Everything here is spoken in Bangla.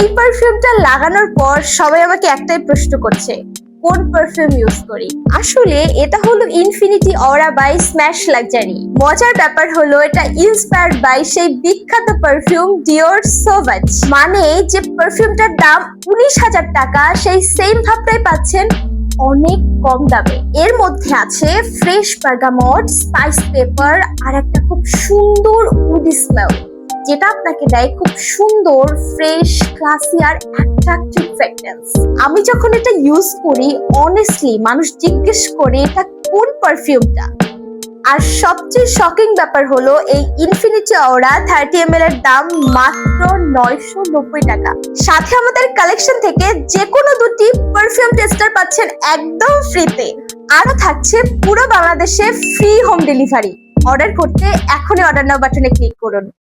এই পারফিউমটা লাগানোর পর সবাই আমাকে একটাই প্রশ্ন করছে, কোন পারফিউম ইউজ করি। আসলে এটা হলো infinity aura by smash luxury. মজার ব্যাপার হলো এটা ইন্সপায়ার্ড বাই সেই বিখ্যাত পারফিউম ডিওর সোভাজ। মানে যে পারফিউমটার দাম 19,000 টাকা, সেই সেম ভাবটাই পাচ্ছেন অনেক কম দামে। এর মধ্যে আছে ফ্রেশ বার্গামট, স্পাইস পেপার আর একটা খুব সুন্দর উড স্মেল, যেটা আপনাকে দেয় খুব সুন্দর ফ্রেশ, ক্লাসি আর অ্যাট্রাকটিভ ফ্রেগরেন্স। আমি যখন এটা ইউজ করি, অনেস্টলি মানুষ জিজ্ঞেস করে এটা কোন পারফিউমটা। আর সবচেয়ে শকিং ব্যাপার হলো এই ইনফিনিটি অরা 30 ml এর দাম মাত্র 990 টাকা। সাথে আমাদের কালেকশন থেকে যে কোনো দুটি পারফিউম টেস্টার পাচ্ছেন একদম ফ্রিতে। আরো থাকছে পুরো বাংলাদেশে ফ্রি হোম ডেলিভারি। অর্ডার করতে এখনই অর্ডার নাও বাটনে ক্লিক করুন।